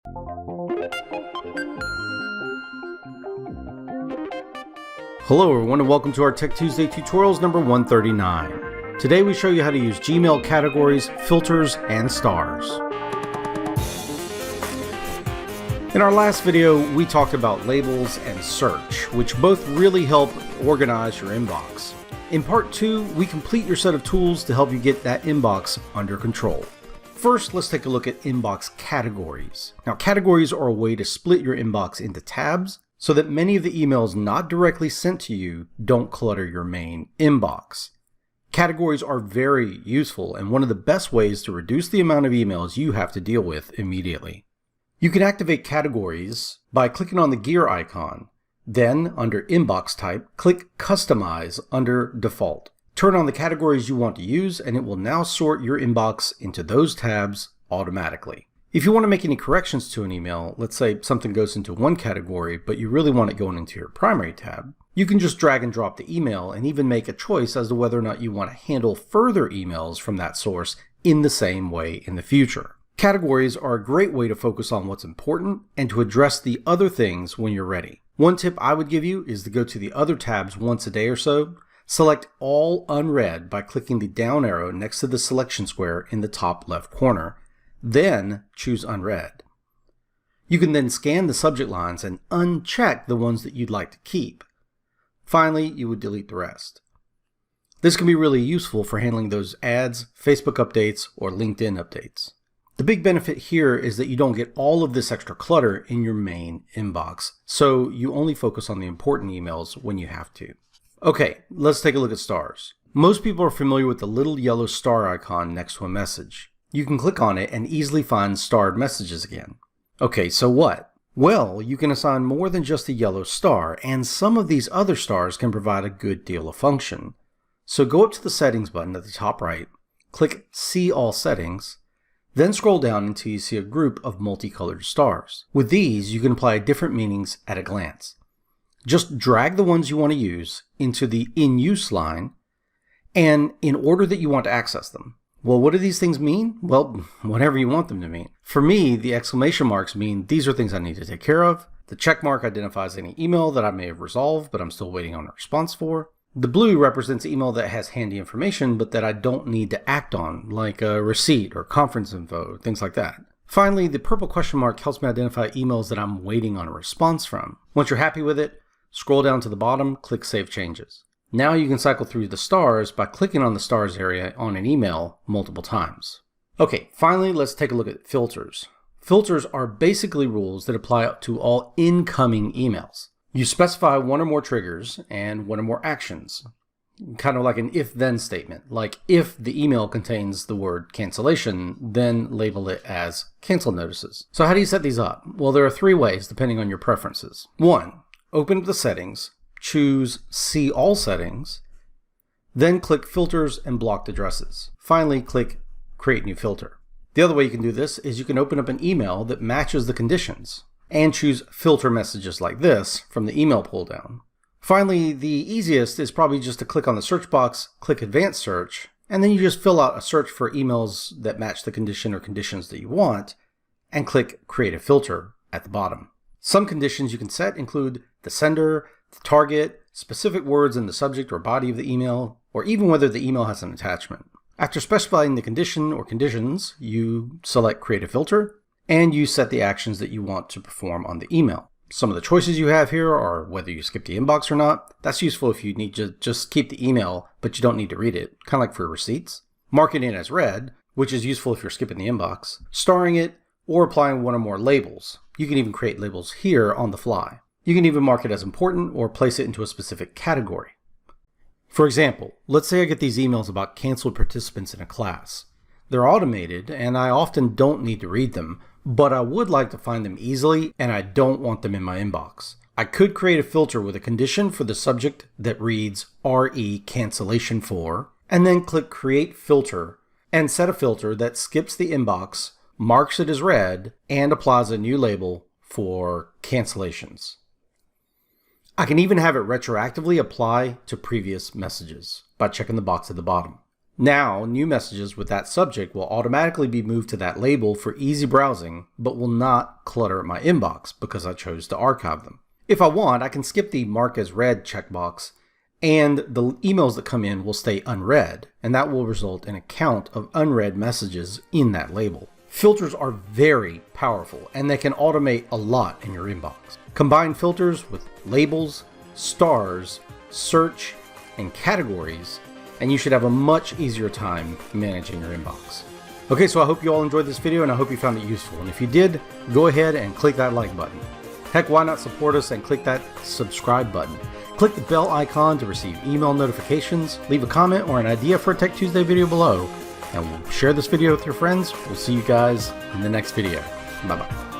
Hello everyone and welcome to our Tech Tuesday tutorials number 139. Today we show you how to use Gmail categories, filters, and stars. In our last video, we talked about labels and search, which both really help organize your inbox. In part 2, we complete your set of tools to help you get that inbox under control. First, let's take a look at inbox categories. Now, categories are a way to split your inbox into tabs so that many of the emails not directly sent to you don't clutter your main inbox. Categories are very useful and one of the best ways to reduce the amount of emails you have to deal with immediately. You can activate categories by clicking on the gear icon. Then, under Inbox Type, click Customize under Default. Turn on the categories you want to use and it will now sort your inbox into those tabs automatically. If you want to make any corrections to an email, let's say something goes into one category, but you really want it going into your primary tab, you can just drag and drop the email and even make a choice as to whether or not you want to handle further emails from that source in the same way in the future. Categories are a great way to focus on what's important and to address the other things when you're ready. One tip I would give you is to go to the other tabs once a day or so, select All Unread by clicking the down arrow next to the selection square in the top left corner, then choose Unread. You can then scan the subject lines and uncheck the ones that you'd like to keep. Finally, you would delete the rest. This can be really useful for handling those ads, Facebook updates, or LinkedIn updates. The big benefit here is that you don't get all of this extra clutter in your main inbox, so you only focus on the important emails when you have to. Okay, let's take a look at stars. Most people are familiar with the little yellow star icon next to a message. You can click on it and easily find starred messages again. Okay, so what? Well, you can assign more than just a yellow star, and some of these other stars can provide a good deal of function. So go up to the Settings button at the top right, click See All Settings, then scroll down until you see a group of multicolored stars. With these, you can apply different meanings at a glance. Just drag the ones you want to use into the In Use line, and in order that you want to access them. Well, what do these things mean? Well, whatever you want them to mean. For me, the exclamation marks mean these are things I need to take care of. The check mark identifies any email that I may have resolved, but I'm still waiting on a response for. The blue represents email that has handy information, but that I don't need to act on, like a receipt or conference info, things like that. Finally, the purple question mark helps me identify emails that I'm waiting on a response from. Once you're happy with it, scroll down to the bottom, click Save Changes. Now you can cycle through the stars by clicking on the stars area on an email multiple times. Okay, finally, let's take a look at filters. Filters are basically rules that apply to all incoming emails. You specify one or more triggers and one or more actions, kind of like an if-then statement. Like if the email contains the word cancellation, then label it as cancel notices. So how do you set these up? Well, there are 3 ways depending on your preferences. 1, open up the settings, choose See All Settings, then click Filters and Blocked Addresses. Finally, click Create New Filter. The other way you can do this is you can open up an email that matches the conditions and choose Filter Messages like this from the email pull-down. Finally, the easiest is probably just to click on the search box, click Advanced Search, and then you just fill out a search for emails that match the condition or conditions that you want, and click Create a Filter at the bottom. Some conditions you can set include the sender, the target, specific words in the subject or body of the email, or even whether the email has an attachment. After specifying the condition or conditions, you select Create a Filter, and you set the actions that you want to perform on the email. Some of the choices you have here are whether you skip the inbox or not. That's useful if you need to just keep the email, but you don't need to read it, kind of like for receipts. Marking it as read, which is useful if you're skipping the inbox. Starring it, or applying one or more labels. You can even create labels here on the fly. You can even mark it as important or place it into a specific category. For example, let's say I get these emails about canceled participants in a class. They're automated and I often don't need to read them, but I would like to find them easily and I don't want them in my inbox. I could create a filter with a condition for the subject that reads RE cancellation for, and then click Create Filter and set a filter that skips the inbox, marks it as read, and applies a new label for cancellations. I can even have it retroactively apply to previous messages by checking the box at the bottom. Now, new messages with that subject will automatically be moved to that label for easy browsing, but will not clutter my inbox because I chose to archive them. If I want, I can skip the Mark as Read checkbox, and the emails that come in will stay unread, and that will result in a count of unread messages in that label. Filters are very powerful, and they can automate a lot in your inbox. Combine filters with labels, stars, search, and categories, and you should have a much easier time managing your inbox. Okay, so I hope you all enjoyed this video, and I hope you found it useful. And if you did, go ahead and click that like button. Heck, why not support us and click that subscribe button? Click the bell icon to receive email notifications, leave a comment or an idea for a Tech Tuesday video below, and we'll share this video with your friends. We'll see you guys in the next video. Bye-bye.